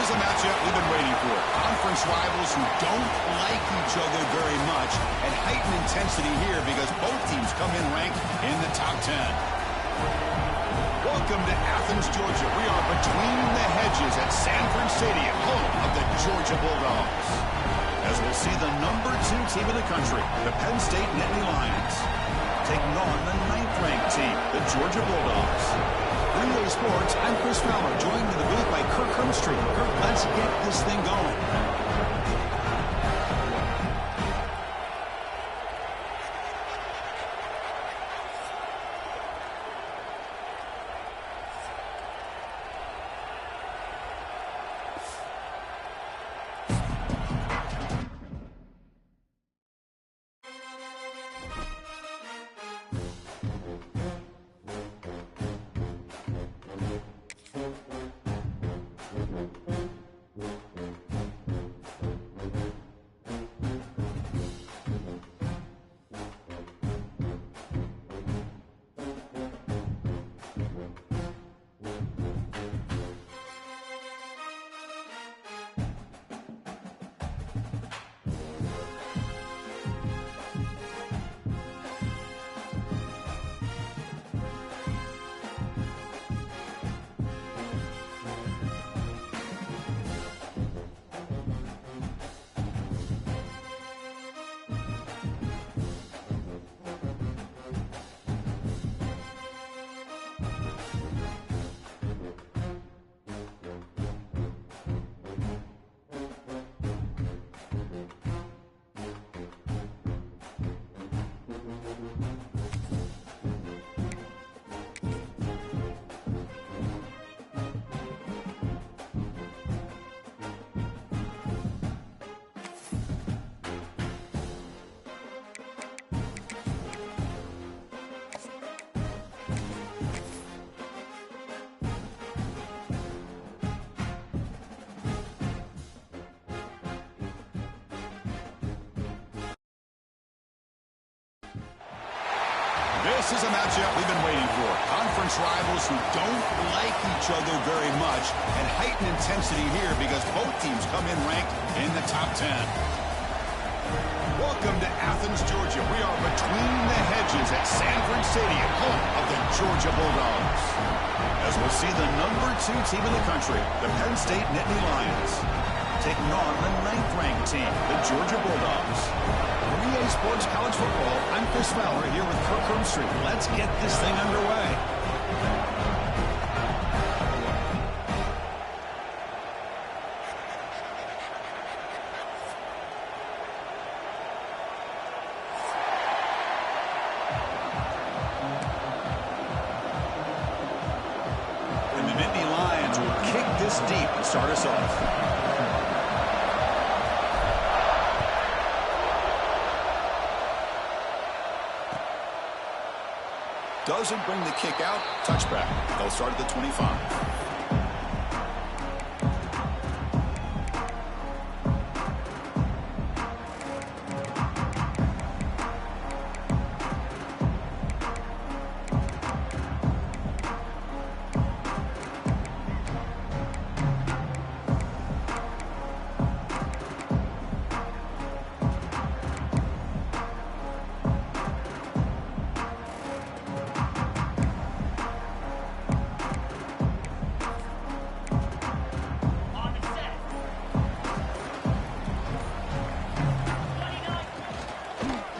is a matchup we've been waiting for. Conference rivals who don't like each other very much, and heightened intensity here because both teams come in ranked in the top 10. Welcome to Athens, Georgia. We are between the hedges at Sanford Stadium, home of the Georgia Bulldogs. As we'll see the number 2 team in the country, the Penn State Nittany Lions, taking on the 9th-ranked team, the Georgia Bulldogs. Relay Sports, I'm Chris Fowler, joined in the booth by Kirk Hermstreet. Kirk, let's get this thing going. This is a matchup we've been waiting for. Conference rivals who don't like each other very much, and heightened intensity here because both teams come in ranked in the top 10. Welcome to Athens, Georgia. We are between the hedges at Sanford Stadium, home of the Georgia Bulldogs. As we'll see the number 2 team in the country, the Penn State Nittany Lions, taking on the 9th-ranked team, the Georgia Bulldogs. For EA Sports College Football, I'm Chris Fowler here with Kirk Hermstreet. Let's get this thing underway. And the Nittany Lions will kick this deep to start us off. Doesn't bring the kick out. Touchback. They'll start at the 25.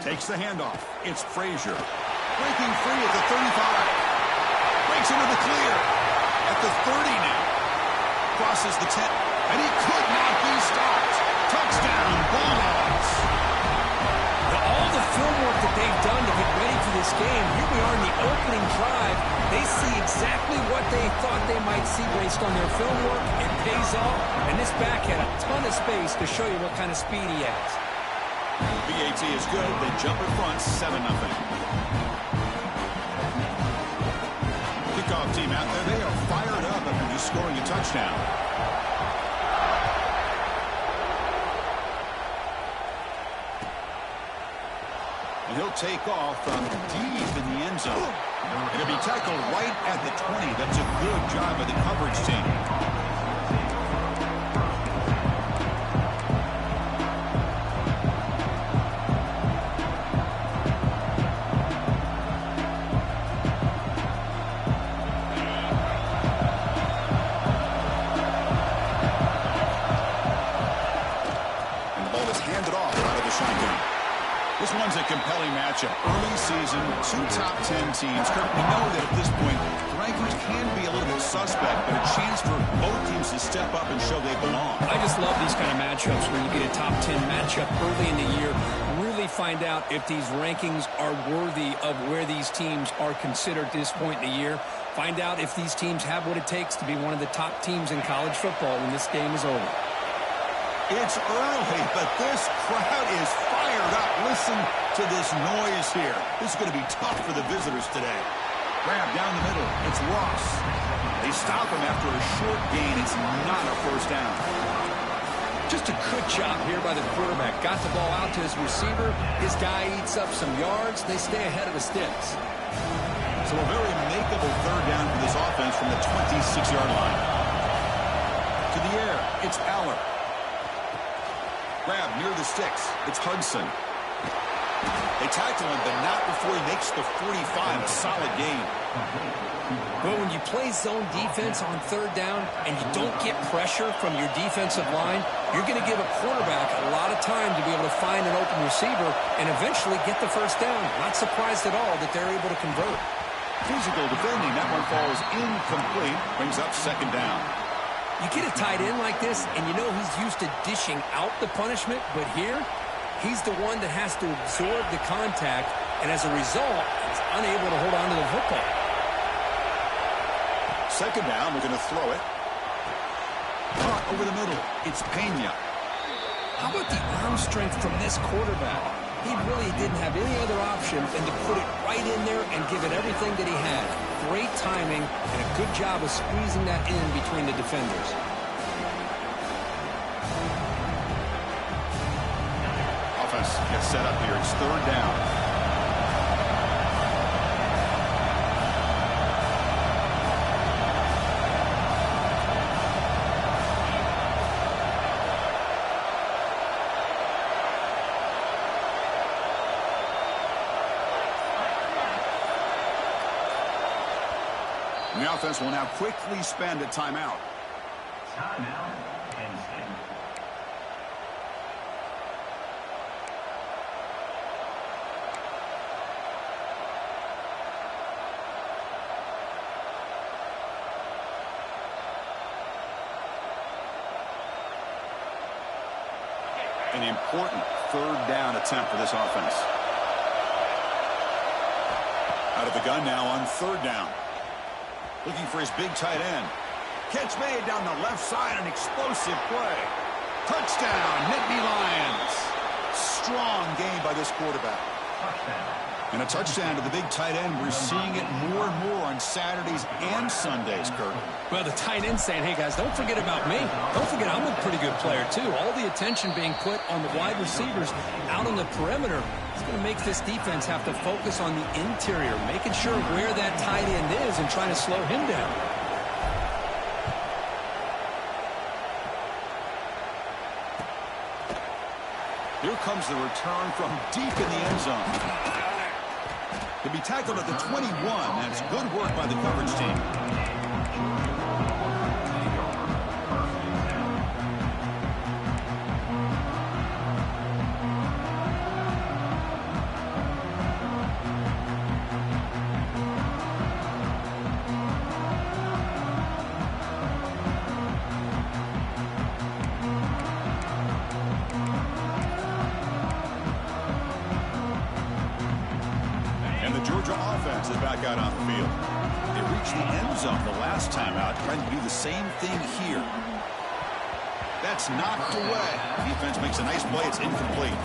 Takes the handoff. It's Frazier. Breaking free at the 35. Breaks into the clear. At the 30 now. Crosses the 10. And he could not be stopped. Touchdown, Bulldogs. All the film work that they've done to get ready for this game, here we are in the opening drive. They see exactly what they thought they might see based on their film work. It pays off. And this back had a ton of space to show you what kind of speed he has. BAT is good. They jump in front, 7-0. Kickoff team out there. They are fired up after just scoring a touchdown. And he'll take off from deep in the end zone. And he'll be tackled right at the 20. That's a good job by the coverage team. compelling matchup. Early season, two top 10 teams. Kirk, we know that at this point, the rankings can be a little bit suspect, but a chance for both teams to step up and show they belong. I just love these kind of matchups where you get a top 10 matchup early in the year. Really find out if these rankings are worthy of where these teams are considered at this point in the year. Find out if these teams have what it takes to be one of the top teams in college football when this game is over. It's early, but this crowd is fired up. Listen to this noise here. This is going to be tough for the visitors today. Grab down the middle. It's Ross. They stop him after a short gain. It's not a first down. Just a good job here by the quarterback. Got the ball out to his receiver. His guy eats up some yards. They stay ahead of the sticks. So a very makeable third down for this offense from the 26-yard line. To the air, it's Aller. Grab near the sticks. It's Hudson. They tackle him, but not before he makes the 45. A solid gain. Well, when you play zone defense on third down and you don't get pressure from your defensive line, you're going to give a quarterback a lot of time to be able to find an open receiver and eventually get the first down. Not surprised at all that they're able to convert. Physical defending. That one falls incomplete. Brings up second down. You get a tight end like this, and you know he's used to dishing out the punishment, but here, he's the one that has to absorb the contact, and as a result, he's unable to hold on to the football. Second down, we're going to throw it. Caught over the middle. It's Pena. How about the arm strength from this quarterback? He really didn't have any other option than to put it right in there and give it everything that he had. Great timing and a good job of squeezing that in between the defenders. Offense gets set up here. It's third down. The offense will now quickly spend a timeout. Timeout, Penn State. An important third down attempt for this offense. Out of the gun now on third down. Looking for his big tight end. Catch made down the left side, an explosive play. Touchdown, Nittany Lions. Strong game by this quarterback. Touchdown. And a touchdown to the big tight end. We're seeing it more and more on Saturdays and Sundays, Kirk. Well, the tight end saying, hey, guys, don't forget about me. Don't forget I'm a pretty good player, too. All the attention being put on the wide receivers out on the perimeter. It's going to make this defense have to focus on the interior, making sure where that tight end is and trying to slow him down. Here comes the return from deep in the end zone. To be tackled at the 21. That's good work by the coverage team. Georgia offense is back out on the field. They reached the end zone the last time out, trying to do the same thing here. That's knocked away. Defense makes a nice play. It's incomplete.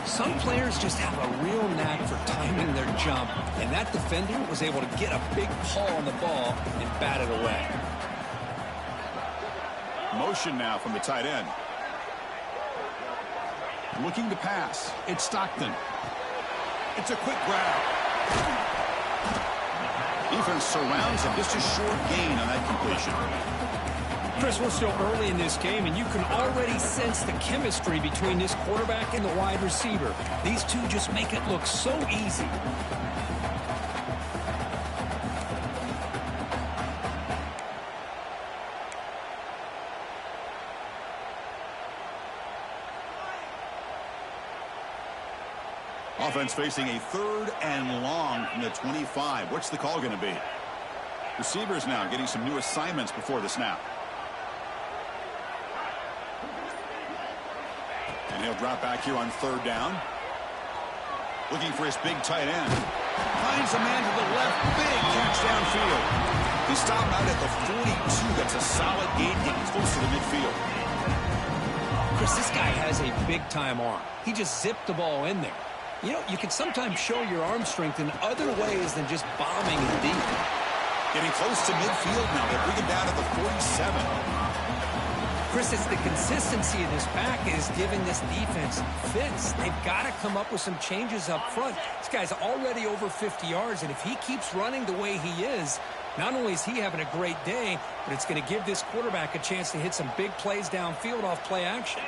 Some players just have a real knack for timing their jump, and that defender was able to get a big paw on the ball and bat it away. Motion now from the tight end. Looking to pass. It's Stockton. It's a quick grab. Defense surrounds him. Just a short gain on that completion. Chris, we're still early in this game, and you can already sense the chemistry between this quarterback and the wide receiver. These two just make it look so easy. Offense facing a 3rd and long from the 25. What's the call going to be? Receivers now getting some new assignments before the snap. And he'll drop back here on 3rd down. Looking for his big tight end. Finds a man to the left. Big catch downfield. He stopped out at the 42. That's a solid gain, getting close to the midfield. Chris, this guy has a big-time arm. He just zipped the ball in there. You know, you can sometimes show your arm strength in other ways than just bombing it deep. Getting close to midfield now. They bring him down at the 47. Chris, it's the consistency of this back is giving this defense fits. They've got to come up with some changes up front. This guy's already over 50 yards, and if he keeps running the way he is, not only is he having a great day, but it's going to give this quarterback a chance to hit some big plays downfield off play action.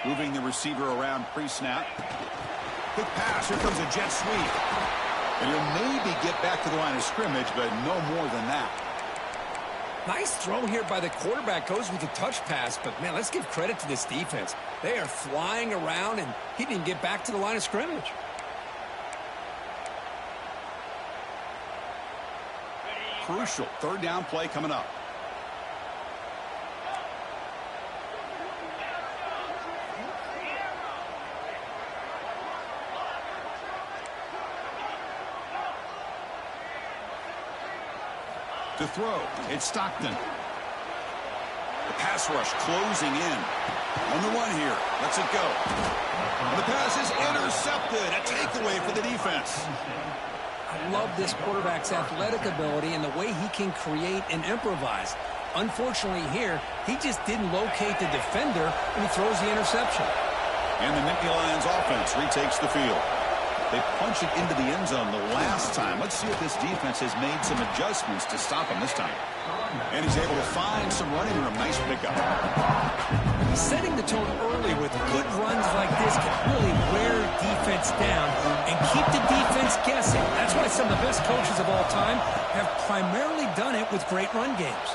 Moving the receiver around pre-snap. Quick pass. Here comes a jet sweep. And he'll maybe get back to the line of scrimmage, but no more than that. Nice throw here by the quarterback. Goes with a touch pass, but, man, let's give credit to this defense. They are flying around, and he didn't get back to the line of scrimmage. Crucial 3rd down play coming up. To throw, it's Stockton. The pass rush closing in. On the run here, lets it go. And the pass is intercepted. A takeaway for the defense. I love this quarterback's athletic ability and the way he can create and improvise. Unfortunately here, he just didn't locate the defender, and he throws the interception. And the Nittany Lions offense retakes the field. They punch it into the end zone the last time. Let's see if this defense has made some adjustments to stop him this time. And he's able to find some running room. Nice pickup. Setting the tone early with good runs like this can really wear defense down and keep the defense guessing. That's why some of the best coaches of all time have primarily done it with great run games.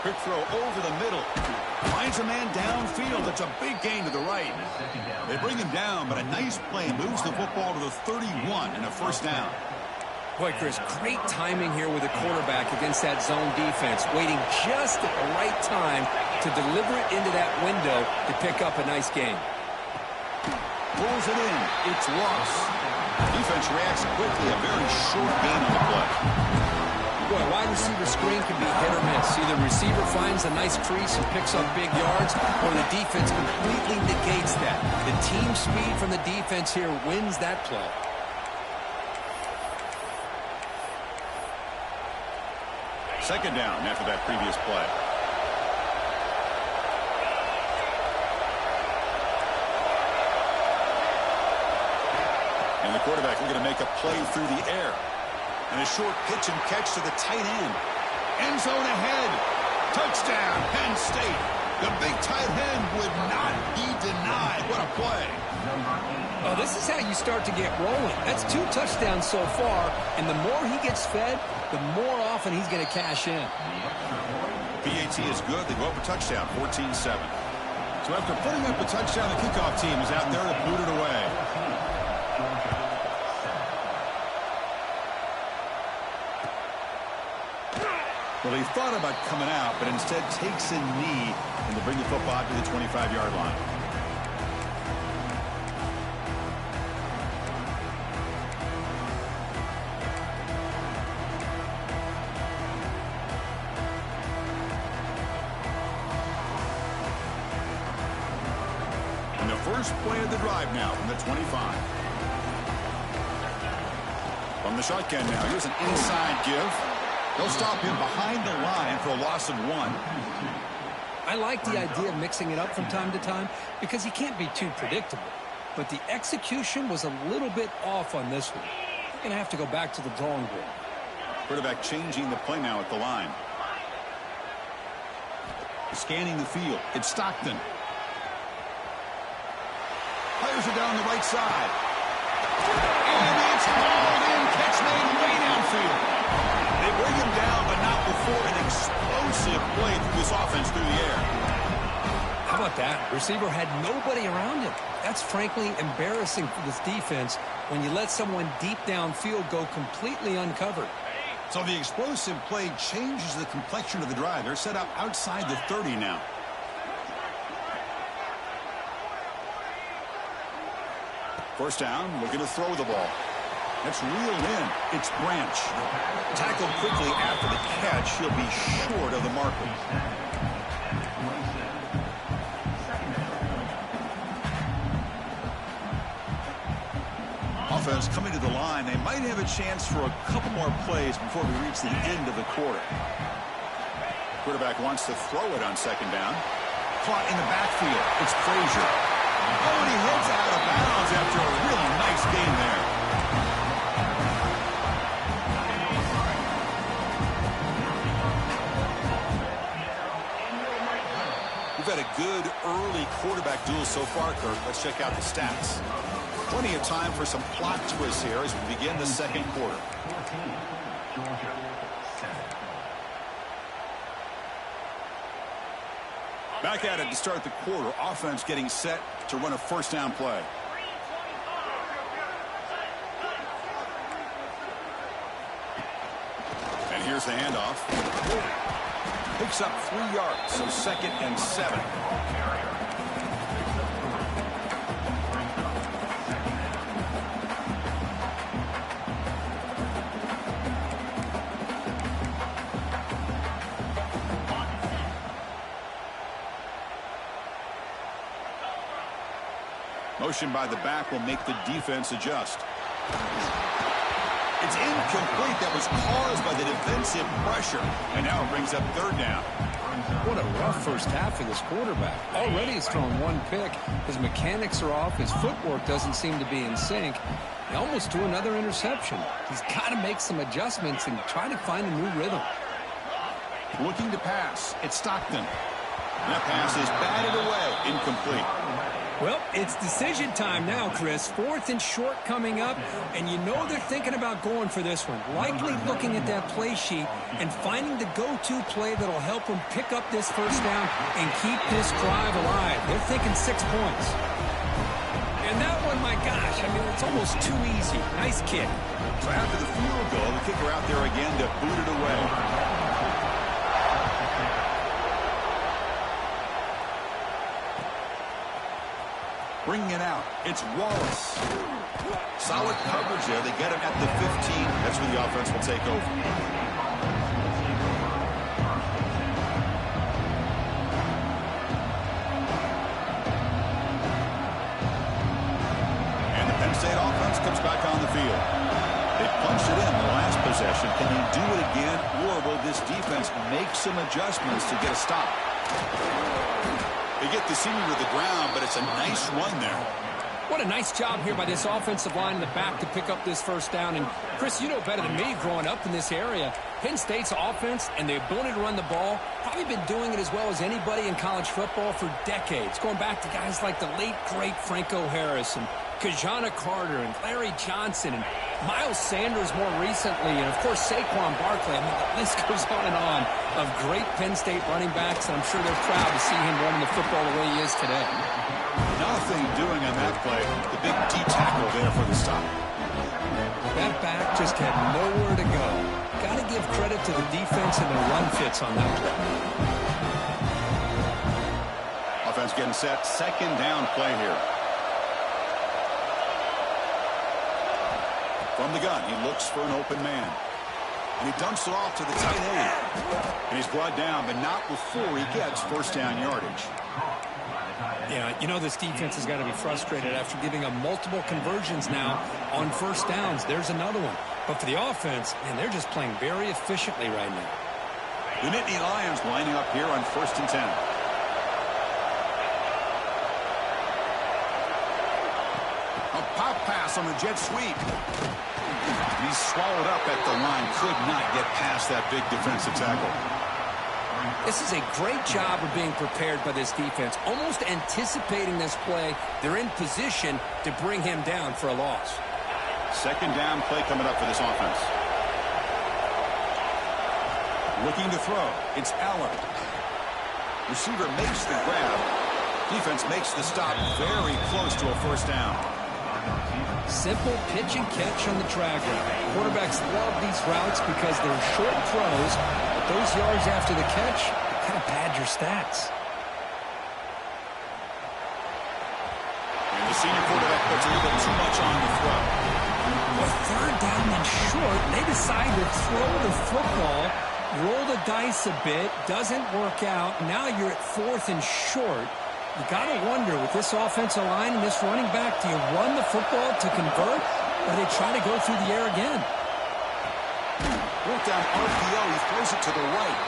Quick throw over the middle. Finds a man downfield. That's a big gain to the right. They bring him down, but a nice play moves the football to the 31 and a 1st down. Boy, Chris, great timing here with the quarterback against that zone defense, waiting just at the right time to deliver it into that window to pick up a nice gain. Pulls it in. It's Ross. Defense reacts quickly. A very short gain on the play. Boy, a wide receiver screen can be hit or miss. Either the receiver finds a nice crease and picks up big yards, or the defense completely negates that. The team speed from the defense here wins that play. Second down after that previous play. And the quarterback looking to make a play through the air. And a short pitch and catch to the tight end. End zone ahead. Touchdown, Penn State. The big tight end would not be denied. What a play. Oh, this is how you start to get rolling. That's 2 touchdowns so far, and the more he gets fed, the more often he's going to cash in. PAT is good. They go up a touchdown, 14-7. So after putting up a touchdown, the kickoff team is out there to boot it away. Well, he thought about coming out, but instead takes a knee and to bring the football to the 25-yard line. And the first play of the drive now from the 25. From the shotgun now, here's an inside give. They'll stop him behind the line for a loss of 1. I like the idea of mixing it up from time to time because he can't be too predictable. But the execution was a little bit off on this one. You're going to have to go back to the drawing board. Quarterback changing the play now at the line. Scanning the field. It's Stockton. Fires it down the right side. And it's hauled in. Catch made way downfield. They bring him down, but not before an explosive play through this offense through the air. How about that? Receiver had nobody around him. That's frankly embarrassing for this defense when you let someone deep downfield go completely uncovered. So the explosive play changes the complexion of the drive. They're set up outside the 30 now. First down, looking to throw the ball. That's reeled in. It's Branch. Tackled quickly after the catch. He'll be short of the marker. Offense coming to the line. They might have a chance for a couple more plays before we reach the end of the quarter. Quarterback wants to throw it on second down. Caught in the backfield. It's Frazier. Oh, and he heads out of bounds after a really nice game there. We've had a good early quarterback duel so far, Kirk. Let's check out the stats. Plenty of time for some plot twists here as we begin the second quarter. 14, Georgia 7. Back at it to start the quarter. Offense getting set to run a first down play. And here's the handoff. Picks up 3 yards, so 2nd and 7. Motion by the back will make the defense adjust. It's incomplete. That was caused by the defensive pressure. And now it brings up 3rd down. What a rough first half for this quarterback. Already he's thrown 1 pick. His mechanics are off. His footwork doesn't seem to be in sync. He almost threw another interception. He's got to make some adjustments and try to find a new rhythm. Looking to pass. It's Stockton. That pass is batted away. Incomplete. Well, it's decision time now, Chris. 4th and short coming up, and you know they're thinking about going for this one. Likely looking at that play sheet and finding the go-to play that'll help them pick up this first down and keep this drive alive. They're thinking 6 points. And that one, my gosh, I mean, it's almost too easy. Nice kick. So after the field goal, the kicker out there again to boot it away. Bringing it out, it's Wallace. Solid coverage there. They get him at the 15. That's where the offense will take over. And the Penn State offense comes back on the field. They punched it in the last possession. Can they do it again, or will this defense make some adjustments to get a stop? They get the senior to the ground, but it's a nice run there. What a nice job here by this offensive line in the back to pick up this first down. And, Chris, you know better than me growing up in this area, Penn State's offense and the ability to run the ball, probably been doing it as well as anybody in college football for decades, going back to guys like the late, great Franco Harris and Kajana Carter and Larry Johnson and Miles Sanders more recently, and, of course, Saquon Barkley. I mean, the list goes on of great Penn State running backs, and I'm sure they're proud to see him running the football the way he is today. Nothing doing on that play. The big D tackle there for the stop. That back just had nowhere to go. Got to give credit to the defense and their run fits on that play. Offense getting set. 2nd down play here. From the gun, he looks for an open man. And he dumps it off to the tight end. And he's brought down, but not before he gets first down yardage. Yeah, you know this defense has got to be frustrated after giving up multiple conversions now on first downs. There's another one. But for the offense, man, they're just playing very efficiently right now. The Nittany Lions lining up here on 1st and 10. A pop pass on the jet sweep. He's swallowed up at the line. Could not get past that big defensive tackle. This is a great job of being prepared by this defense. Almost anticipating this play. They're in position to bring him down for a loss. 2nd down play coming up for this offense. Looking to throw. It's Allen. Receiver makes the grab. Defense makes the stop very close to a first down. Simple pitch and catch on the drag route. Quarterbacks love these routes because they're short throws, but those yards after the catch kind of pad your stats. And the senior quarterback puts a little bit too much on the throw. With third down and short, they decide to throw the football, roll the dice a bit, doesn't work out. Now you're at fourth and short. You got to wonder, with this offensive line and this running back, do you run the football to convert, or do they try to go through the air again? Fourth down RPO, he throws it to the right.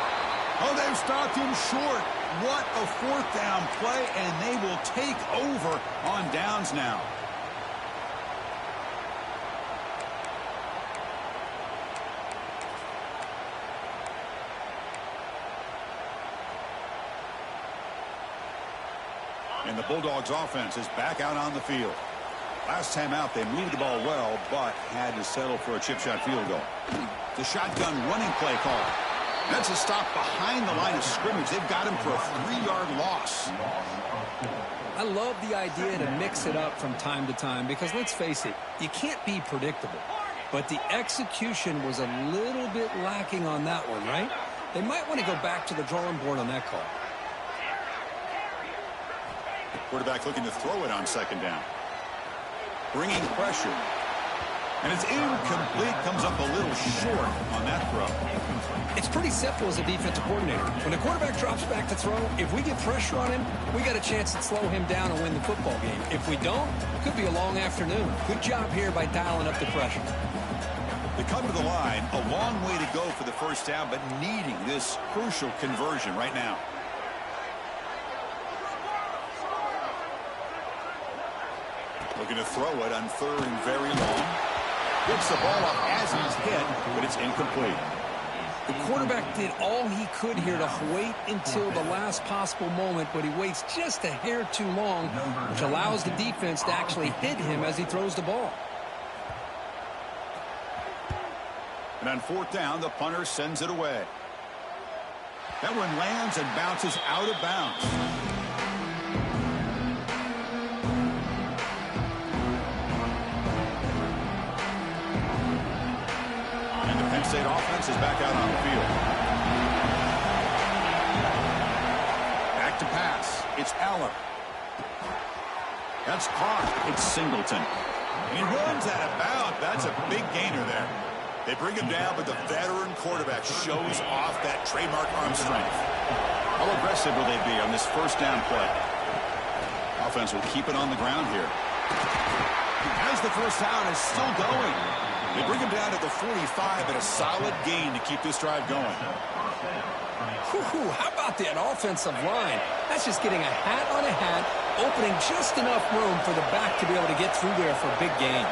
Oh, they've stopped him short. What a fourth down play, and they will take over on downs now. And the Bulldogs offense is back out on the field. Last time out, they moved the ball well, but had to settle for a chip shot field goal. The shotgun running play call. That's a stop behind the line of scrimmage. They've got him for a 3-yard loss. I love the idea to mix it up from time to time because, let's face it, you can't be predictable. But the execution was a little bit lacking on that one, right? They might want to go back to the drawing board on that call. Quarterback looking to throw it on second down. Bringing pressure. And it's incomplete. Comes up a little short on that throw. It's pretty simple as a defensive coordinator. When the quarterback drops back to throw, if we get pressure on him, we got a chance to slow him down and win the football game. If we don't, it could be a long afternoon. Good job here by dialing up the pressure. They come to the line. A long way to go for the first down, but needing this crucial conversion right now. Looking to throw it on third and very long. Gets the ball up as he's hit, but it's incomplete. The quarterback did all he could here to wait until the last possible moment, but he waits just a hair too long, which allows the defense to actually hit him as he throws the ball. And on fourth down, the punter sends it away. That one lands and bounces out of bounds. State offense is back out on the field. Back to pass. It's Aller. That's caught. It's Singleton. He runs out of bounds. That's a big gainer there. They bring him down, but the veteran quarterback shows off that trademark arm strength. How aggressive will they be on this first down play? Offense will keep it on the ground here. As the first down is still going. They bring him down to the 45 at a solid gain to keep this drive going. How about that offensive line? That's just getting a hat on a hat, opening just enough room for the back to be able to get through there for a big gain.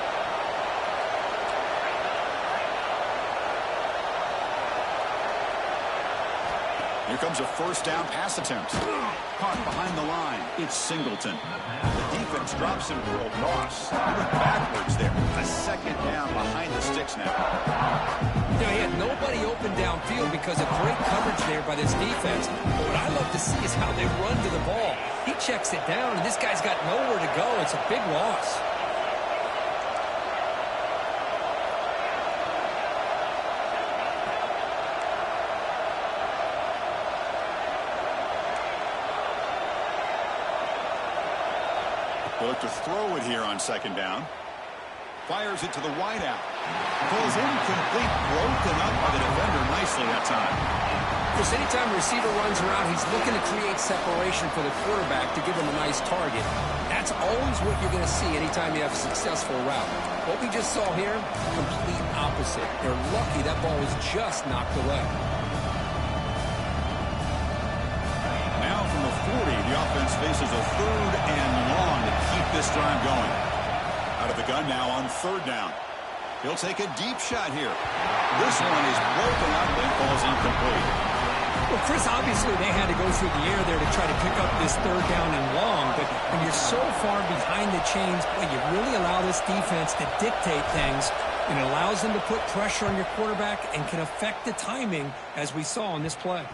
Here comes a first down pass attempt. Caught behind the line. It's Singleton. The defense drops him for a loss. He went backwards there. A second down behind the sticks now. You know, he had nobody open downfield because of great coverage there by this defense. But what I love to see is how they run to the ball. He checks it down, and this guy's got nowhere to go. It's a big loss. They look to throw it here on second down. Fires it to the wideout. Goes incomplete, broken up by the defender nicely that time. Because anytime a receiver runs around, he's looking to create separation for the quarterback to give him a nice target. That's always what you're going to see anytime you have a successful route. What we just saw here, complete opposite. They're lucky that ball was just knocked away. Now from the 40, the offense faces a third and long to keep this drive going. Out of the gun now on third down. He'll take a deep shot here. This one is broken up and falls incomplete. Well, Chris, obviously they had to go through the air there to try to pick up this third down and long, but when you're so far behind the chains, boy, you really allow this defense to dictate things, and it allows them to put pressure on your quarterback and can affect the timing, as we saw on this play.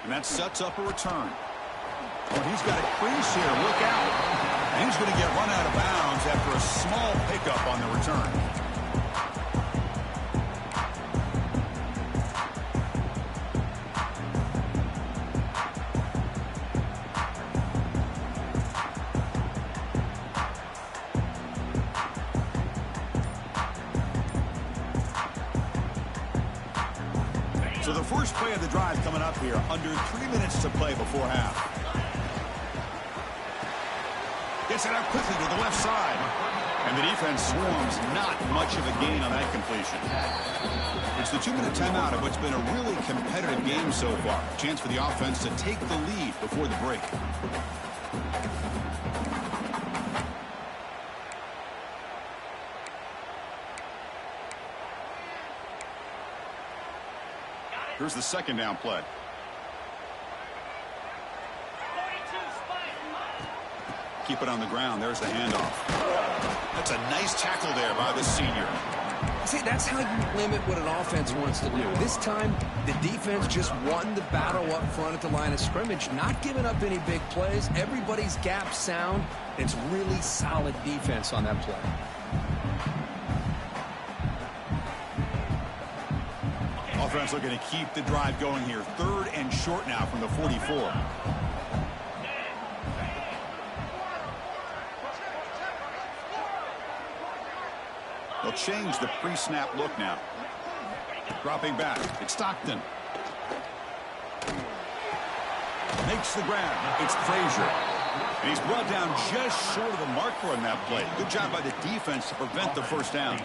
And that sets up a return. Well, he's got a crease here. Look out. And he's going to get run out of bounds after a small pickup on the return. So the first play of the drive coming up here, under 3 minutes to play before half. Gets it out quickly to the left side. And the defense swarms, not much of a gain on that completion. It's the 2-minute timeout of what's been a really competitive game so far. A chance for the offense to take the lead before the break. Here's the second down play. Keep it on the ground. There's the handoff. That's a nice tackle there by the senior. See, that's how you limit what an offense wants to do. This time, the defense just won the battle up front at the line of scrimmage, not giving up any big plays. Everybody's gap sound. It's really solid defense on that play. Offense looking to keep the drive going here. 3rd and short now from the 44. They'll change the pre-snap look now. Dropping back. It's Stockton. Makes the grab. It's Frazier. And he's brought down just short of the marker on that play. Good job by the defense to prevent the first down.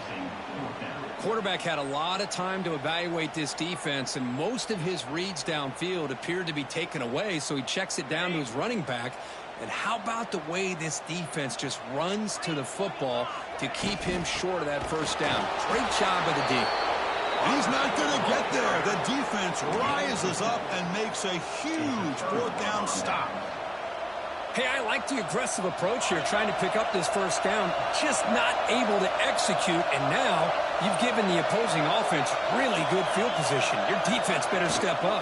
Quarterback had a lot of time to evaluate this defense, and most of his reads downfield appeared to be taken away, so he checks it down to his running back. And how about the way this defense just runs to the football to keep him short of that first down? Great job by the D. He's not going to get there. The defense rises up and makes a huge 4th down stop. Hey, I like the aggressive approach here, trying to pick up this first down, just not able to execute, and now you've given the opposing offense really good field position. Your defense better step up.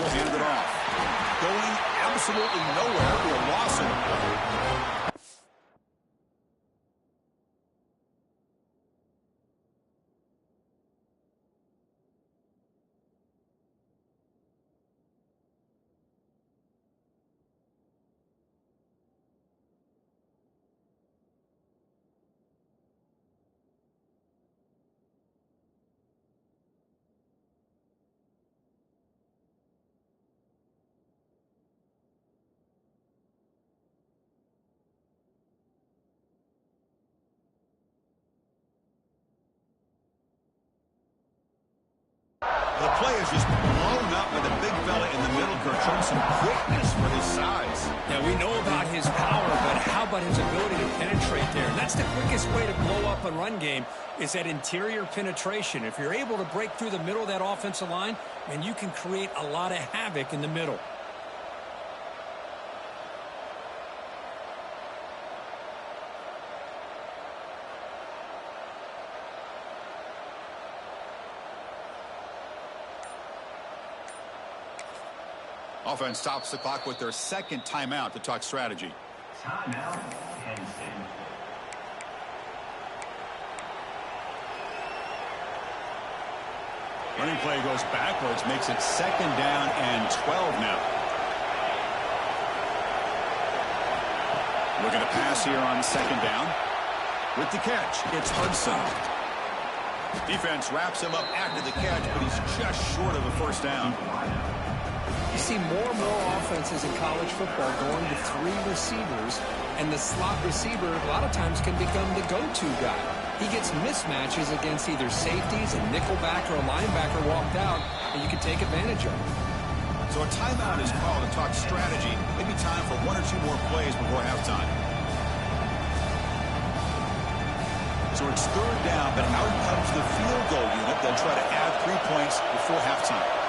He'll hand it off. Going absolutely nowhere for a loss of it. The play is just blown up with a big fella in the middle, Kirk, showing some quickness for his size. Now, we know about his power, but how about his ability to penetrate there? And that's the quickest way to blow up a run game, is that interior penetration. If you're able to break through the middle of that offensive line, then you can create a lot of havoc in the middle. Offense stops the clock with their second timeout to talk strategy. Timeout, Penn State. Running play goes backwards, makes it 2nd down and 12 now. Looking to pass here on 2nd down. With the catch, it's Hudson. Defense wraps him up after the catch, but he's just short of a first down. You see more and more offenses in college football going to 3 receivers, and the slot receiver a lot of times can become the go-to guy. He gets mismatches against either safeties, a nickelback, or a linebacker walked out, and you can take advantage of it. So a timeout is called to talk strategy. Maybe time for 1 or 2 more plays before halftime. So it's 3rd down, but out comes the field goal unit. They'll try to add 3 points before halftime.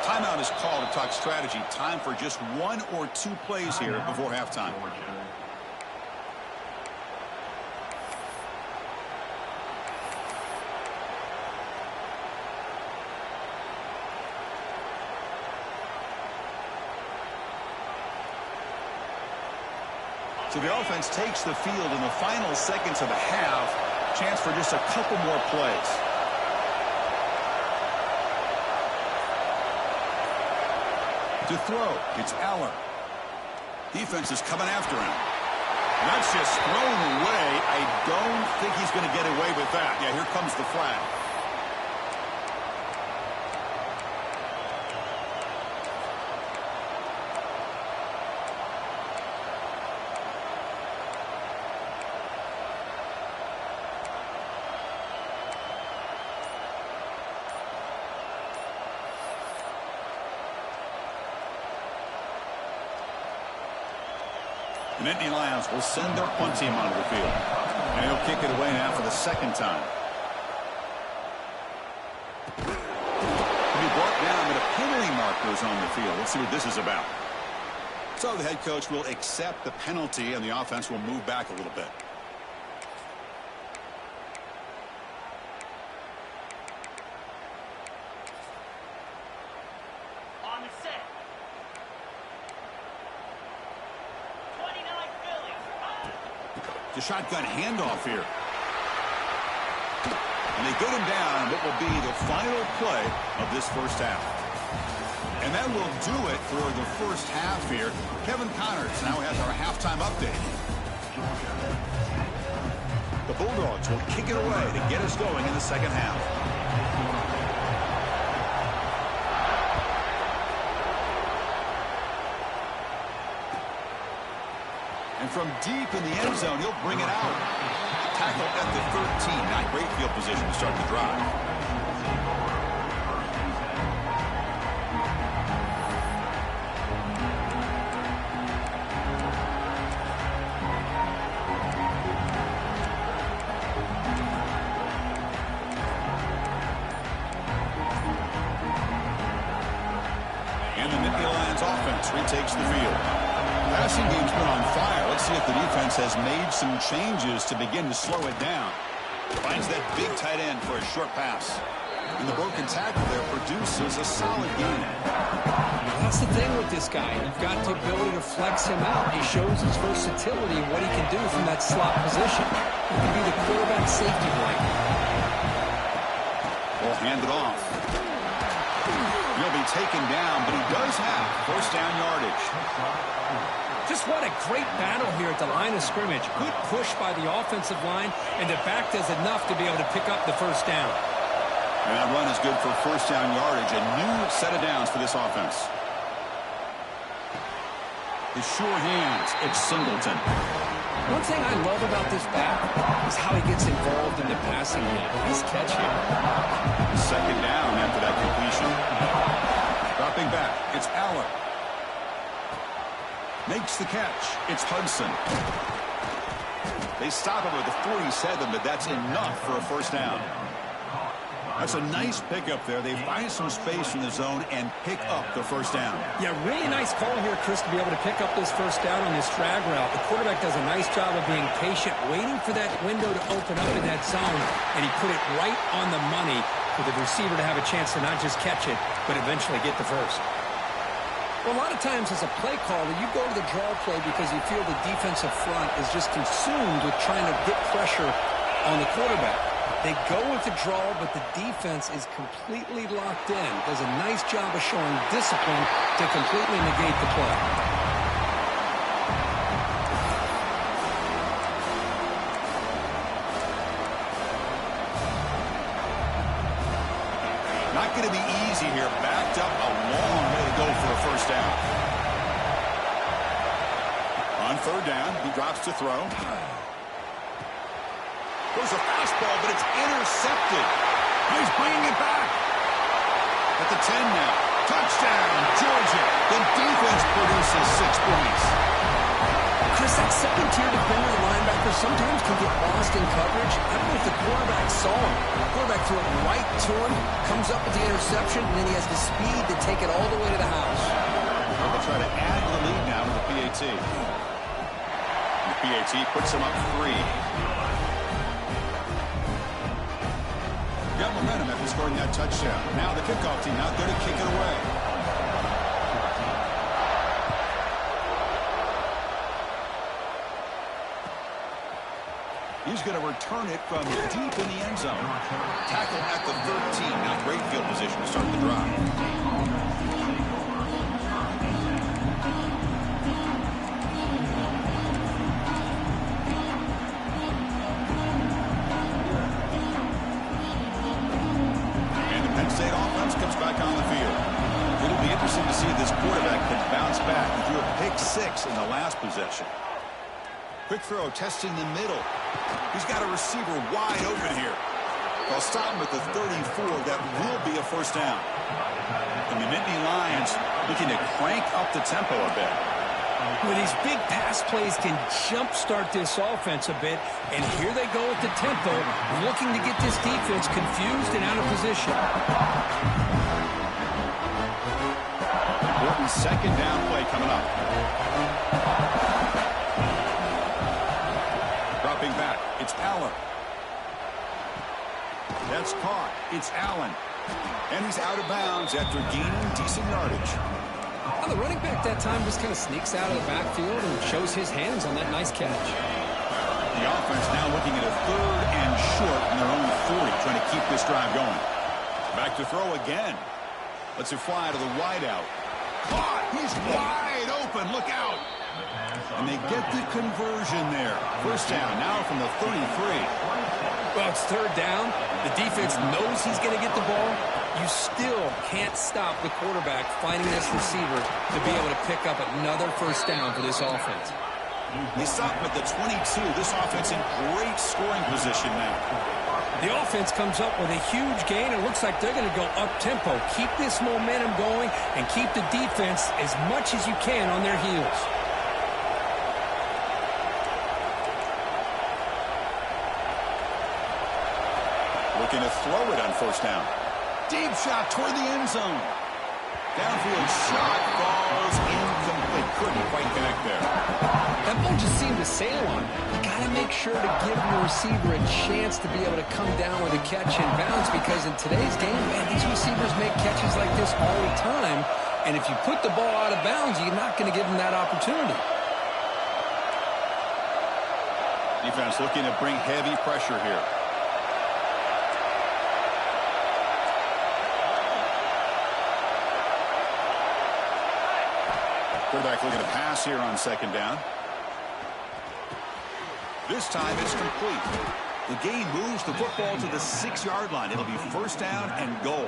Timeout is called to talk strategy. Time for just 1 or 2 plays here before halftime. So the offense takes the field in the final seconds of the half. Chance for just a couple more plays. To throw, it's Allen. Defense is coming after him. That's just thrown away. I don't think he's going to get away with that. Yeah, here comes the flag. The Nittany Lions will send their punt team onto the field. And he'll kick it away now for the second time. He'll be brought down, but a penalty marker is on the field. Let's see what this is about. So the head coach will accept the penalty, and the offense will move back a little bit. On the set. 29 Phillies. The shotgun handoff here. And they get him down, what will be the final play of this first half. And that will do it for the first half here. Kevin Connors now has our halftime update. The Bulldogs will kick it away to get us going in the second half. And from deep in the end zone, he'll bring it out. Tackle at the 13. Not great field position to start the drive. And the Nittany Lions offense retakes the field. Passing game's been on fire. Let's see if the defense has made some changes to begin to slow it down. Finds that big tight end for a short pass. And the broken tackle there produces a solid gain. That's the thing with this guy. You've got the ability to flex him out. He shows his versatility and what he can do from that slot position. He can be the quarterback safety blanket. Well, hand it off. He'll be taken down, but he does have first down yardage. Just what a great battle here at the line of scrimmage. Good push by the offensive line, and the back does enough to be able to pick up the first down. And that run is good for first down yardage. A new set of downs for this offense. His sure hands, it's Singleton. One thing I love about this back is how he gets involved in the passing game. Nice catch here. Second down after that completion. Dropping back, it's Allen. Makes the catch. It's Hudson. They stop him at the 47, but that's enough for a first down. That's a nice pickup there. They find some space in the zone and pick up the first down. Yeah, really nice call here, Chris, to be able to pick up this first down on this drag route. The quarterback does a nice job of being patient, waiting for that window to open up in that zone, and he put it right on the money for the receiver to have a chance to not just catch it, but eventually get the first. Well, a lot of times as a play caller, you go to the draw play because you feel the defensive front is just consumed with trying to get pressure on the quarterback. They go with the draw, but the defense is completely locked in. Does a nice job of showing discipline to completely negate the play. Not going to be easy here. Backed up a long way to go for a first down. On third down, he drops to throw. Goes a fastball, but it's intercepted. He's bringing it back. At the 10 now. Touchdown, Georgia. The defense produces 6 points. Chris, that second-tier defender, the linebacker, sometimes can get lost in coverage. I don't know if the quarterback saw him. The quarterback threw it right to him, comes up with the interception, and then he has the speed to take it all the way to the house. They'll try to add to the lead now with the PAT. The PAT puts him up 3. Got momentum after scoring that touchdown. Now the kickoff team out there to kick it away. He's going to return it from deep in the end zone. Tackle at the 13. Now great field position to start the drive. And the Penn State offense comes back on the field. It'll be interesting to see if this quarterback can bounce back. He threw a pick 6 in the last possession. Quick throw, testing the middle. He's got a receiver wide open here. They'll stop him at the 34. That will be a first down. And the Nittany Lions looking to crank up the tempo a bit. Well, these big pass plays can jumpstart this offense a bit. And here they go with the tempo, looking to get this defense confused and out of position. Important second down play coming up. Dropping back, it's Allen. That's caught. It's Allen. And he's out of bounds after gaining decent yardage. Well, the running back that time just kind of sneaks out of the backfield and shows his hands on that nice catch. The offense now looking at a 3rd and short in their own 40, trying to keep this drive going. Back to throw again. Lets it fly to the wideout. Caught! He's wide open. Look out! And they get the conversion there. First down now from the 33. Well, it's 3rd down. The defense knows he's going to get the ball. You still can't stop the quarterback finding this receiver to be able to pick up another first down for this offense. They stop him at the 22. This offense in great scoring position now. The offense comes up with a huge gain. It looks like they're going to go up-tempo. Keep this momentum going and keep the defense as much as you can on their heels. Looking to throw it on first down. Deep shot toward the end zone. Downfield shot falls incomplete. Couldn't quite connect there. That ball just seemed to sail on. You got to make sure to give your receiver a chance to be able to come down with a catch and bounce, because in today's game, man, these receivers make catches like this all the time. And if you put the ball out of bounds, you're not going to give them that opportunity. Defense looking to bring heavy pressure here. Quarterback looking to pass here on second down. This time it's complete. The game moves the football to the 6-yard line. It'll be first down and goal.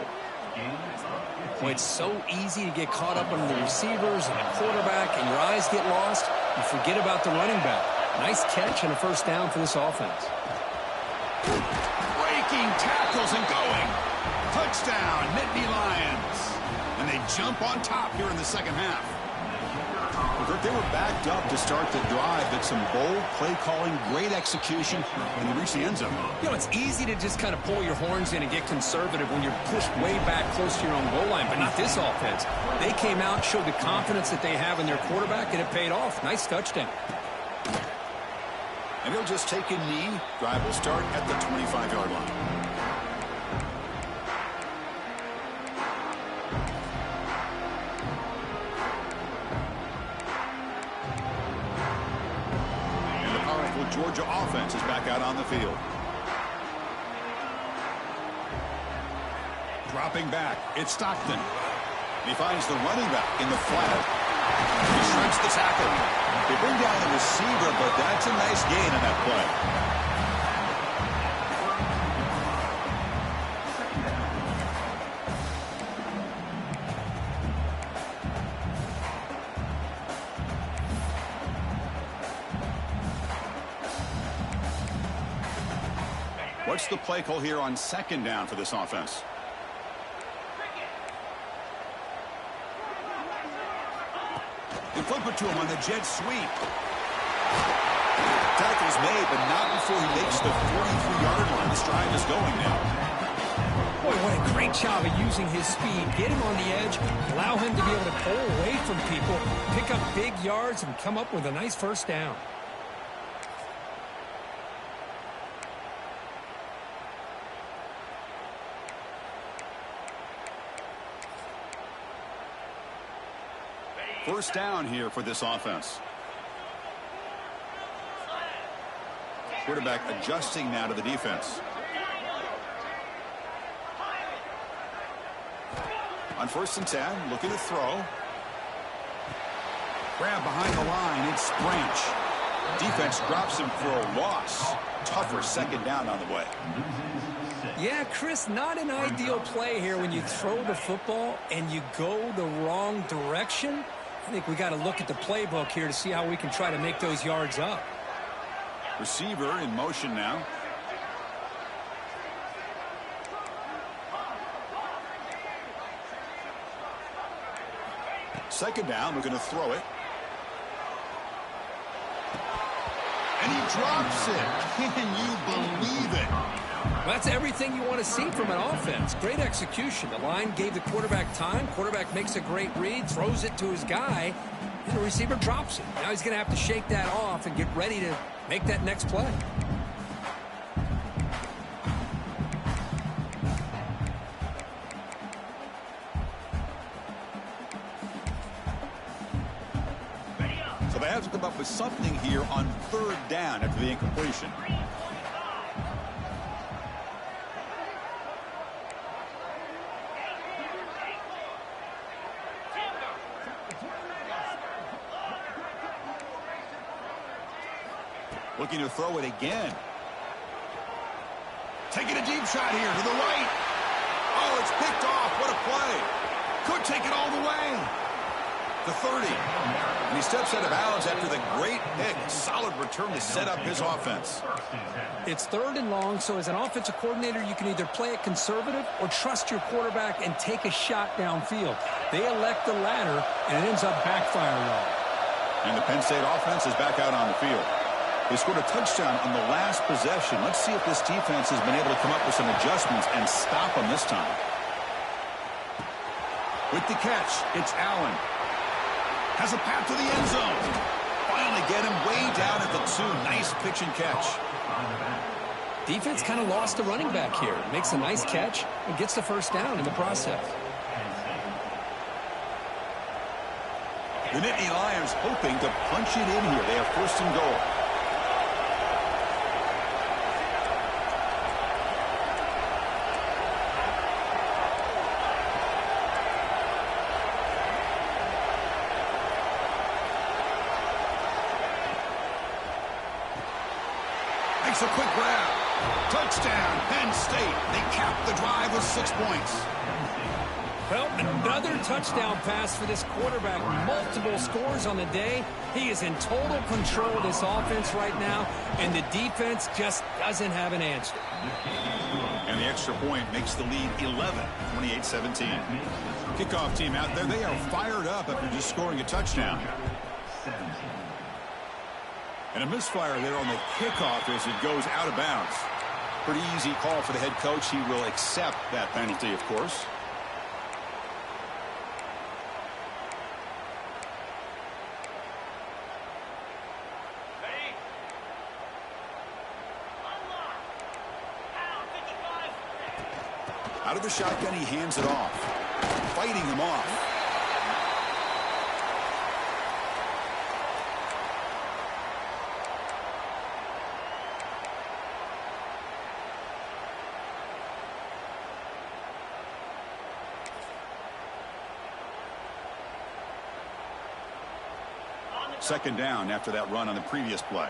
Well, it's so easy to get caught up on the receivers and the quarterback, and your eyes get lost. You forget about the running back. Nice catch and a first down for this offense. Breaking tackles and going. Touchdown, Nittany Lions. And they jump on top here in the second half. They were backed up to start the drive, but some bold play calling, great execution, and they reached the end zone. You know, it's easy to just kind of pull your horns in and get conservative when you're pushed way back close to your own goal line, but not this offense. They came out, showed the confidence that they have in their quarterback, and it paid off. Nice touchdown. And he'll just take a knee. Drive will start at the 25-yard line. Georgia offense is back out on the field. Dropping back, it's Stockton. He finds the running back in the flat. He shreds the tackle. They bring down the receiver, but that's a nice gain on that play. What's the play call here on second down for this offense? They flip it to him on the jet sweep. Tackle's made, but not before he makes the 43-yard line. This drive is going now. Boy, what a great job of using his speed. Get him on the edge, allow him to be able to pull away from people, pick up big yards, and come up with a nice first down. First down here for this offense. Quarterback adjusting now to the defense. On 1st and 10, looking to throw. Grab behind the line, it's Branch. Defense drops him for a loss. Tougher 2nd down on the way. Yeah, Chris, not an ideal play here when you throw the football and you go the wrong direction. I think we got to look at the playbook here to see how we can try to make those yards up. Receiver in motion now. Second down, we're going to throw it. And he drops it. Can you believe it? Well, that's everything you want to see from an offense. Great execution. The line gave the quarterback time. Quarterback makes a great read, throws it to his guy, and the receiver drops it. Now he's going to have to shake that off and get ready to make that next play. So they have to come up with something here on 3rd down after the incompletion. Looking to throw it again. Taking a deep shot here to the right. Oh, it's picked off. What a play. Could take it all the way. The 30. And he steps out of bounds after the great pick. Solid return to set up his offense. It's 3rd and long, so as an offensive coordinator, you can either play it conservative or trust your quarterback and take a shot downfield. They elect the latter, and it ends up backfiring on them. And the Penn State offense is back out on the field. They scored a touchdown on the last possession. Let's see if this defense has been able to come up with some adjustments and stop them this time. With the catch, it's Allen. Has a path to the end zone. Finally get him way down at the 2. Nice pitch and catch. Defense kind of lost the running back here. Makes a nice catch and gets the 1st down in the process. The Nittany Lions hoping to punch it in here. They have 1st and goal. Makes a quick grab. Touchdown, Penn State. They cap the drive with 6 points. Well, another touchdown pass for this quarterback. Multiple scores on the day. He is in total control of this offense right now, and the defense just doesn't have an answer. And the extra point makes the lead 11, 28-17. Kickoff team out there, they are fired up after just scoring a touchdown. And a misfire there on the kickoff as it goes out of bounds. Pretty easy call for the head coach. He will accept that penalty, of course. Out of the shotgun, he hands it off. Fighting him off. Second down after that run on the previous play.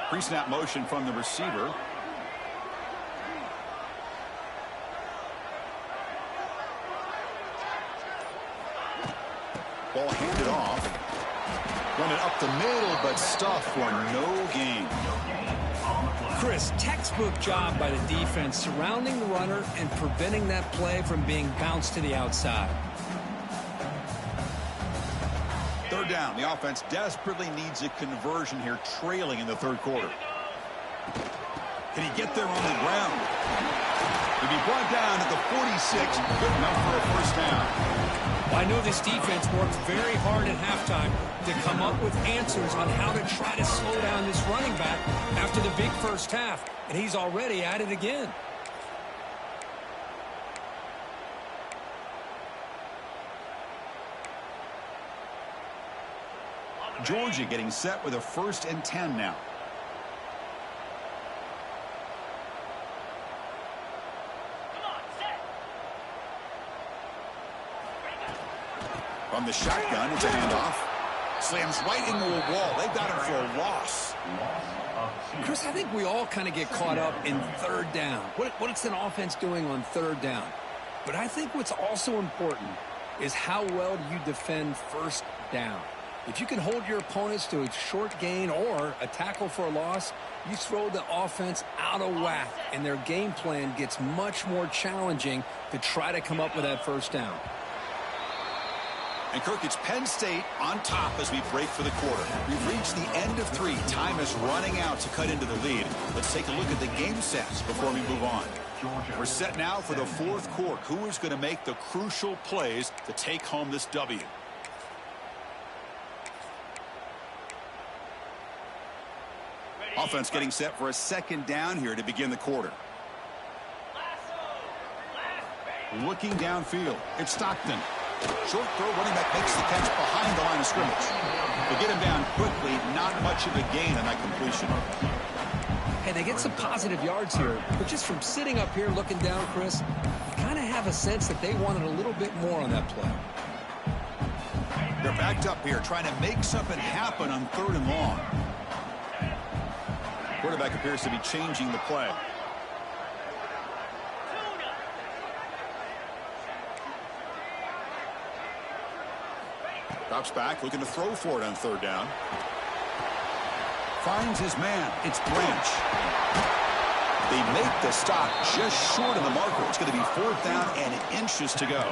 Pre-snap motion from the receiver. Ball handed off. Running up the middle, but stuffed for no gain. Chris, textbook job by the defense surrounding the runner and preventing that play from being bounced to the outside. Third down. The offense desperately needs a conversion here, trailing in the 3rd quarter. Can he get there on the ground? He'll be brought down at the 46. Good enough for a 1st down. Well, I know this defense worked very hard at halftime to come up with answers on how to try to slow down this running back after the big 1st half, and he's already at it again. On Georgia getting set with a 1st and 10 now. Come on, set. From the shotgun, it's a handoff. Slams right into a wall. They've got him for a loss. Chris, I think we all kind of get caught up in 3rd down. What's an offense doing on 3rd down? But I think what's also important is how well do you defend 1st down. If you can hold your opponents to a short gain or a tackle for a loss, you throw the offense out of whack, and their game plan gets much more challenging to try to come up with that 1st down. And Kirk, it's Penn State on top as we break for the quarter. We've reached the end of 3. Time is running out to cut into the lead. Let's take a look at the game sets before we move on. We're set now for the 4th quarter. Who is going to make the crucial plays to take home this W? Offense getting set for a 2nd down here to begin the quarter. Looking downfield. It's Stockton. Short throw, running back makes the catch behind the line of scrimmage. They get him down quickly, not much of a gain on that completion. Hey, they get some positive yards here, but just from sitting up here looking down, Chris, you kind of have a sense that they wanted a little bit more on that play. They're backed up here, trying to make something happen on 3rd and long. Quarterback appears to be changing the play. Drops back, looking to throw for it on 3rd down. Finds his man. It's Branch. They make the stop just short of the marker. It's going to be 4th down and inches to go.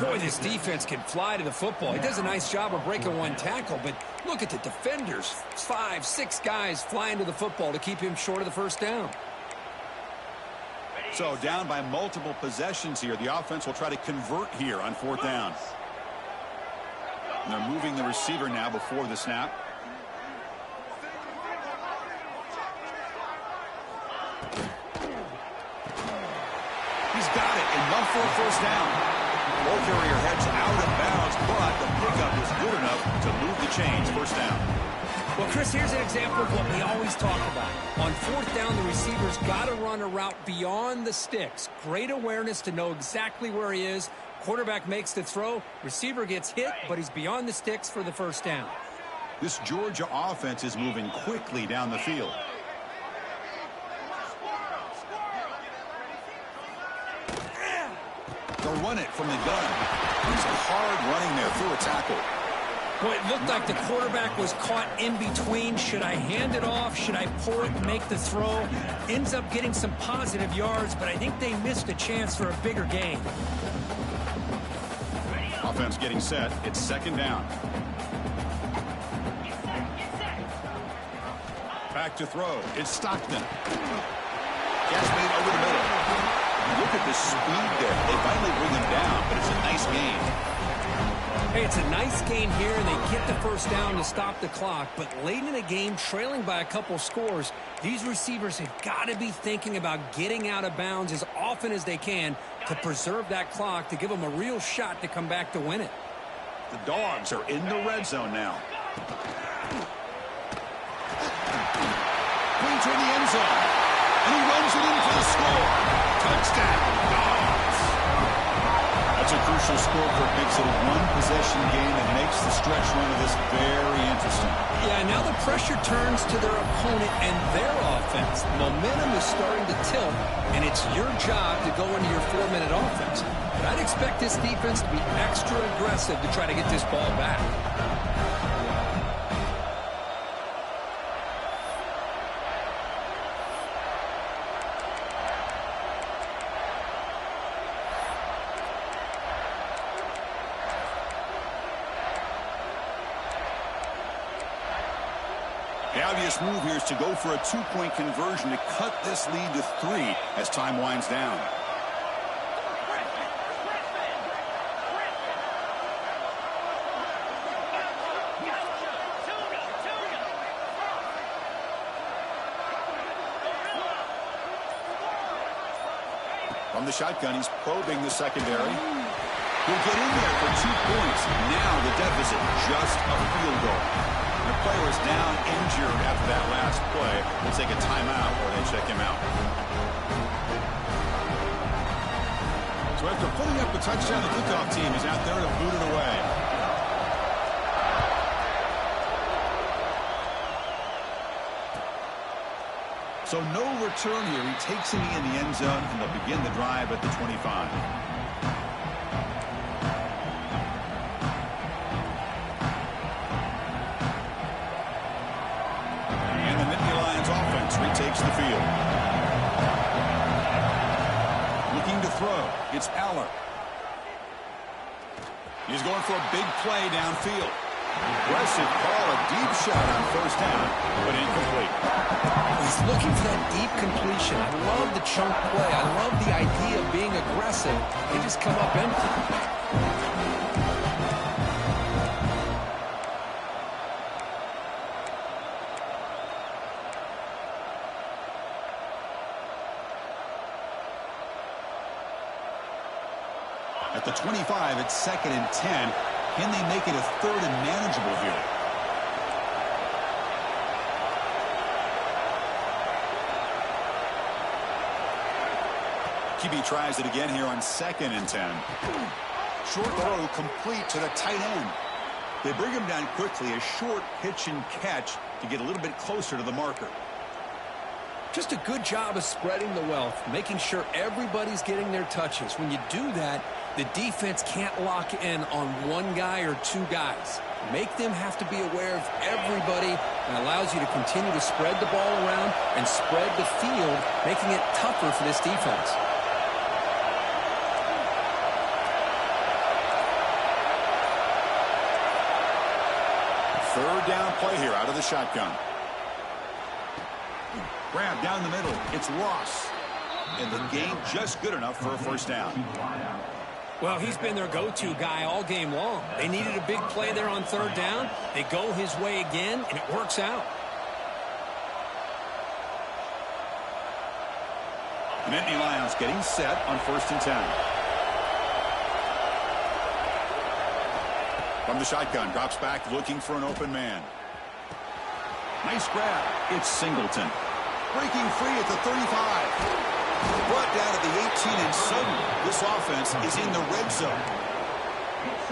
Boy, this defense can fly to the football. He does a nice job of breaking one tackle, but look at the defenders. 5, 6 guys flying to the football to keep him short of the 1st down. So down by multiple possessions here. The offense will try to convert here on 4th down. And they're moving the receiver now before the snap. He's got it, enough for a 1st down. Ball carrier heads out of bounds, but the pickup is good enough to move the chains. 1st down. Well, Chris, here's an example of what we always talk about. On 4th down, the receiver's got to run a route beyond the sticks. Great awareness to know exactly where he is. Quarterback makes the throw. Receiver gets hit, but he's beyond the sticks for the 1st down. This Georgia offense is moving quickly down the field. They'll run it from the gun. He's hard running there through a tackle. Well, it looked like the quarterback was caught in between. Should I hand it off? Should I pull it and make the throw? Ends up getting some positive yards, but I think they missed a chance for a bigger gain. Offense getting set. It's 2nd down. Back to throw. It's Stockton. Catch made over the middle. Look at the speed there. They finally bring him down, but it's a nice gain. Hey, it's a nice gain here, and they get the 1st down to stop the clock. But late in the game, trailing by a couple scores, these receivers have got to be thinking about getting out of bounds as often as they can to preserve that clock, to give them a real shot to come back to win it. The Dogs are in the red zone now. Entering the end zone. And he runs it in for the score. Touchdown, Dogs. That's a crucial score for makes it a 1-possession game and makes the stretch run of this very interesting. Yeah, now the pressure turns to their opponent and their offense. Momentum is starting to tilt, and it's your job to go into your 4-minute offense. But I'd expect this defense to be extra aggressive to try to get this ball back. The obvious move here is to go for a 2-point conversion to cut this lead to 3 as time winds down. From the shotgun, he's probing the secondary. He'll get in there for 2 points. Now the deficit, just a field goal. The player is down injured after that last play. We'll take a timeout or they check him out. So after putting up a touchdown, the kickoff team is out there to boot it away. So no return here. He takes him in the end zone, and they'll begin the drive at the 25. And the Nittany Lions offense retakes the field. Looking to throw. It's Aller. He's going for a big play downfield. Aggressive call, a deep shot on first down, but incomplete. He's looking for that deep completion. I love the chunk play. I love the idea of being aggressive. They just come up empty. At the 25, it's 2nd and 10. Can they make it a 3rd and manageable here? QB tries it again here on 2nd and 10. Short throw complete to the tight end. They bring him down quickly, a short pitch and catch to get a little bit closer to the marker. Just a good job of spreading the wealth, making sure everybody's getting their touches. When you do that, the defense can't lock in on one guy or 2 guys. Make them have to be aware of everybody, and allows you to continue to spread the ball around and spread the field, making it tougher for this defense. Third down play here out of the shotgun. Grab down the middle. It's Ross. And the gain just good enough for a first down. Well, he's been their go-to guy all game long. They needed a big play there on 3rd down. They go his way again, and it works out. The Nittany Lions getting set on 1st and 10. From the shotgun, drops back looking for an open man. Nice grab. It's Singleton. Breaking free at the 35. Brought down at the 18, and suddenly this offense is in the red zone.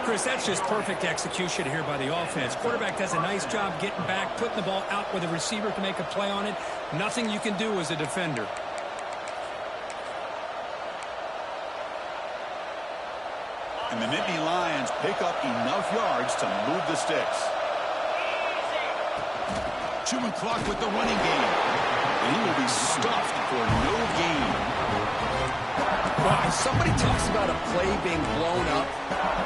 Chris, that's just perfect execution here by the offense. Quarterback does a nice job getting back, putting the ball out where the receiver can make a play on it. Nothing you can do as a defender. And the Nittany Lions pick up enough yards to move the sticks. Chewing clock with the running game. And he will be stuffed for no gain. Well, if somebody talks about a play being blown up,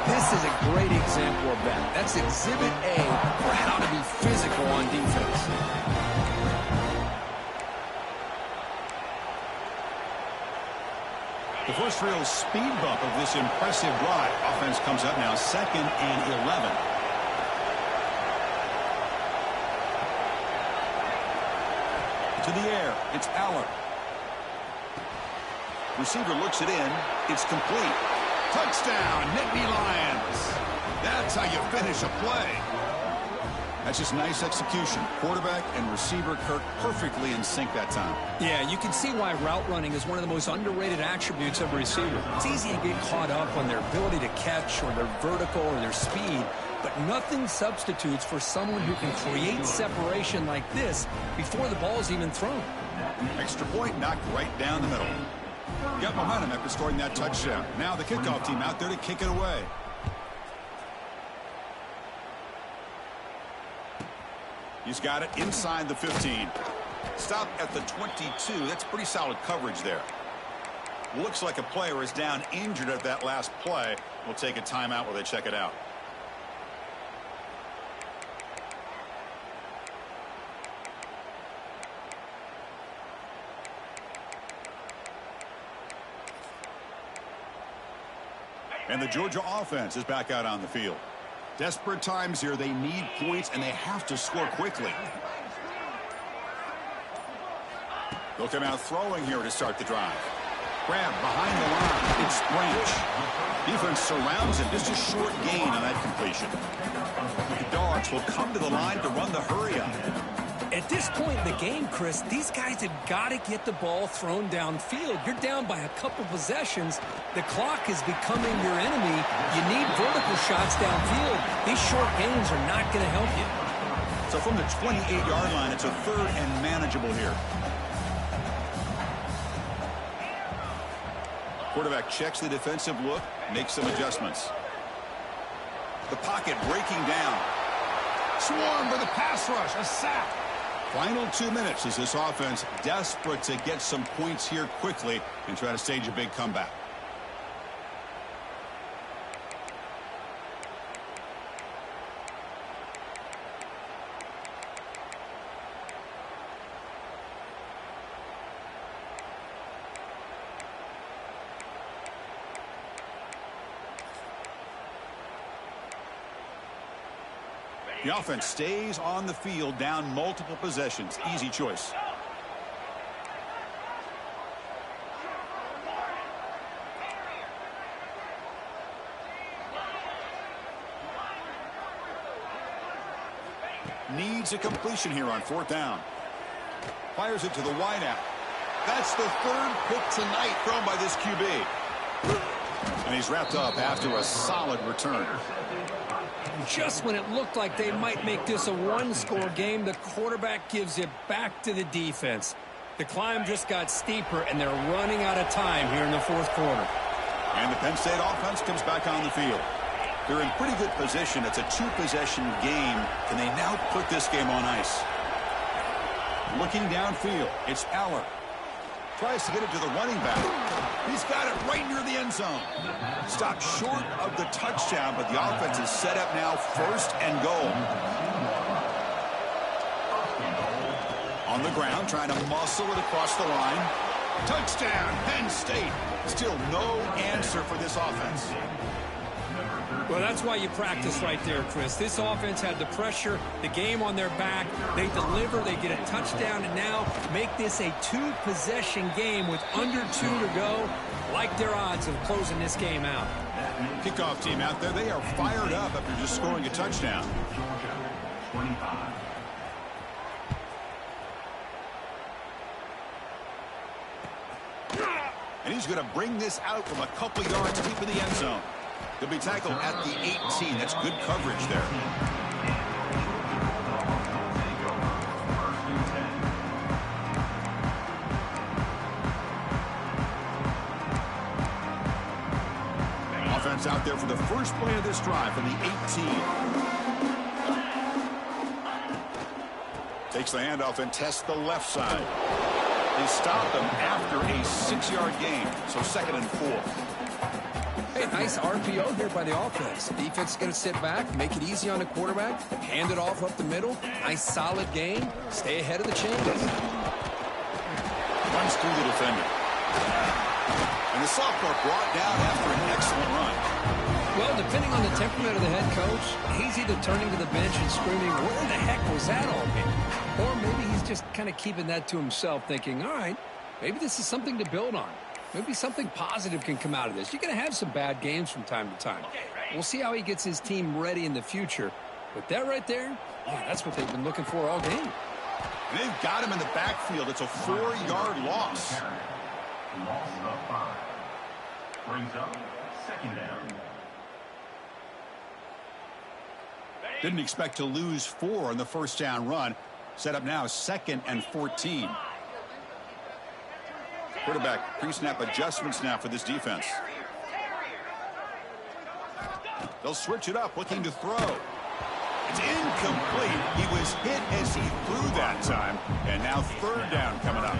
this is a great example of that. That's Exhibit A for how to be physical on defense. The first real speed bump of this impressive drive. Offense comes up now 2nd and 11. To the air, it's Aller. Receiver looks it in. It's complete. Touchdown, Nittany Lions. That's how you finish a play. That's just nice execution. Quarterback and receiver Kirk perfectly in sync that time. Yeah, you can see why route running is one of the most underrated attributes of a receiver. It's easy to get caught up on their ability to catch or their vertical or their speed, but nothing substitutes for someone who can create separation like this before the ball is even thrown. Extra point knocked right down the middle. Got momentum after scoring that touchdown. Now the kickoff team out there to kick it away. He's got it inside the 15. Stop at the 22. That's pretty solid coverage there. Looks like a player is down injured at that last play. We'll take a timeout while they check it out. And the Georgia offense is back out on the field. Desperate times here. They need points, and they have to score quickly. They'll come out throwing here to start the drive. Grab behind the line. It's Branch. Defense surrounds him. Just a short gain on that completion. The Dogs will come to the line to run the hurry-up. At this point in the game, Chris, these guys have got to get the ball thrown downfield. You're down by a couple possessions. The clock is becoming your enemy. You need vertical shots downfield. These short gains are not going to help you. So from the 28-yard line, it's a third and manageable here. Quarterback checks the defensive look, makes some adjustments. The pocket breaking down. Swarm for the pass rush, a sack. Final 2 minutes as this offense desperate to get some points here quickly and try to stage a big comeback. The offense stays on the field, down multiple possessions. Easy choice. Needs a completion here on 4th down. Fires it to the wideout. That's the third pick tonight thrown by this QB. And he's wrapped up after a solid return. Just when it looked like they might make this a one-score game, the quarterback gives it back to the defense. The climb just got steeper, and they're running out of time here in the 4th quarter. And the Penn State offense comes back on the field. They're in pretty good position. It's a 2-possession game. Can they now put this game on ice? Looking downfield, it's Aller. Tries to get it to the running back. He's got it right near the end zone. Stopped short of the touchdown, but the offense is set up now 1st and goal. On the ground, trying to muscle it across the line. Touchdown, Penn State. Still no answer for this offense. Well, that's why you practice right there, Chris. This offense had the pressure, the game on their back. They deliver, they get a touchdown, and now make this a 2-possession game with under 2 to go. Like their odds of closing this game out. Kickoff team out there, they are fired up after just scoring a touchdown. And he's going to bring this out from a couple yards deep in the end zone. He'll be tackled at the 18. That's good coverage there. Offense out there for the first play of this drive from the 18. Takes the handoff and tests the left side. They stopped them after a 6-yard gain, so 2nd and 4. Hey, nice RPO here by the offense. Defense is going to sit back, make it easy on the quarterback, hand it off up the middle. Nice, solid game. Stay ahead of the chains. Runs through the defender. And the sophomore brought down after an excellent run. Well, depending on the temperament of the head coach, he's either turning to the bench and screaming, where the heck was that all game? Or maybe he's just kind of keeping that to himself, thinking, all right, maybe this is something to build on. Maybe something positive can come out of this. You're going to have some bad games from time to time. We'll see how he gets his team ready in the future. But that right there, yeah, that's what they've been looking for all game. And they've got him in the backfield. It's a 4-yard loss. Loss of 5. Brings up 2nd down. Didn't expect to lose 4 on the first down run. Set up now 2nd and 14. Quarterback pre-snap adjustments now for this defense. They'll switch it up, looking to throw. It's incomplete. He was hit as he threw that time. And now 3rd down coming up.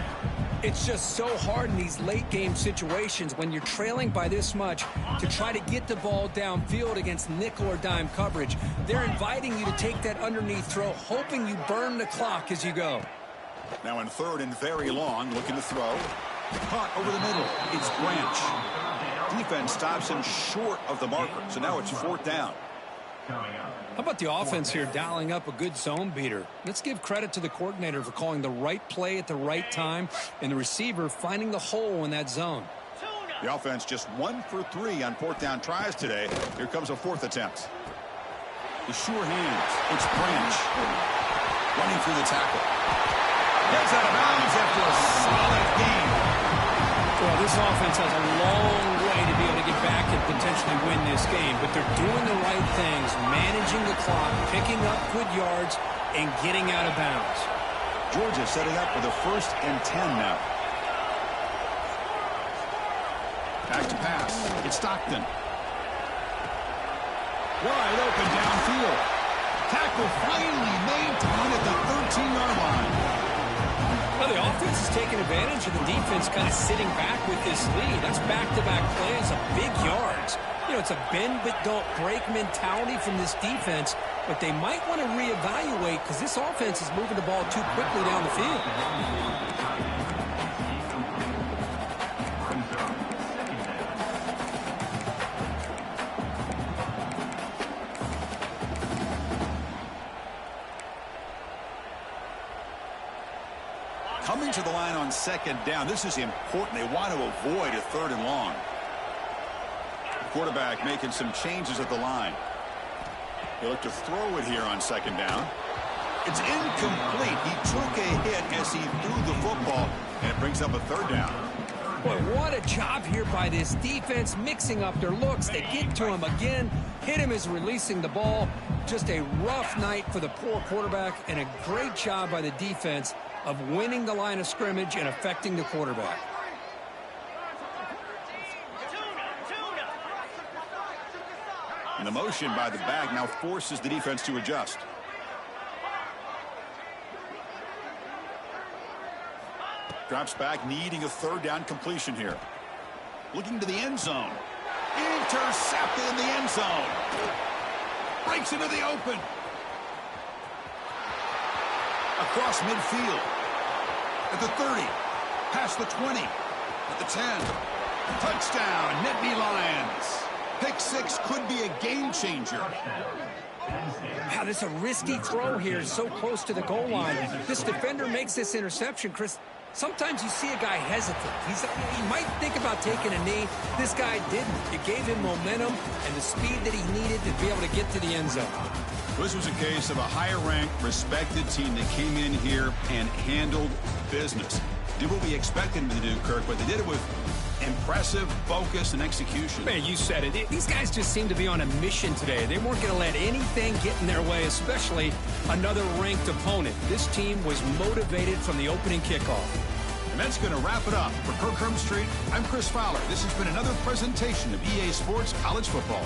It's just so hard in these late game situations when you're trailing by this much to try to get the ball downfield against nickel or dime coverage. They're inviting you to take that underneath throw, hoping you burn the clock as you go. Now in 3rd and very long, looking to throw. Caught over the middle. It's Branch. Defense stops him short of the marker. So now it's 4th down. How about the offense here dialing up a good zone beater? Let's give credit to the coordinator for calling the right play at the right time and the receiver finding the hole in that zone. The offense just 1 for 3 on 4th down tries today. Here comes a 4th attempt. The sure hands. It's Branch. Running through the tackle. Gets out of bounds after a solid game. Well, this offense has a long way to be able to get back and potentially win this game, but they're doing the right things, managing the clock, picking up good yards, and getting out of bounds. Georgia setting up for the 1st and 10 now. Back to pass. It's Stockton. Wide open downfield. Tackle finally made to win at the 13-yard line. Well, the offense is taking advantage of the defense kind of sitting back with this lead. That's back-to-back plays of big yards. You know, it's a bend-but-don't-break mentality from this defense, but they might want to reevaluate because this offense is moving the ball too quickly down the field. Coming to the line on 2nd down. This is important. They want to avoid a 3rd and long. The quarterback making some changes at the line. They look to throw it here on 2nd down. It's incomplete. He took a hit as he threw the football, and it brings up a 3rd down. Boy, what a job here by this defense, mixing up their looks. They get to him again, hit him as releasing the ball. Just a rough night for the poor quarterback, and a great job by the defense of winning the line of scrimmage and affecting the quarterback. And the motion by the back now forces the defense to adjust. Drops back, needing a 3rd down completion here. Looking to the end zone. Intercepted in the end zone. Breaks into the open. Across midfield. At the 30. Past the 20. At the 10. Touchdown, Nittany Lions. Pick 6 could be a game changer. Wow, this is a risky throw here, so close to the goal line. This defender makes this interception, Chris. Sometimes you see a guy hesitate. He might think about taking a knee. This guy didn't. It gave him momentum and the speed that he needed to be able to get to the end zone. This was a case of a higher-ranked, respected team that came in here and handled business. Did what we expected them to do, Kirk, but they did it with impressive focus and execution. Man, you said it. These guys just seem to be on a mission today. They weren't going to let anything get in their way, especially another ranked opponent. This team was motivated from the opening kickoff. And that's going to wrap it up. For Kirk Street, I'm Chris Fowler. This has been another presentation of EA Sports College Football.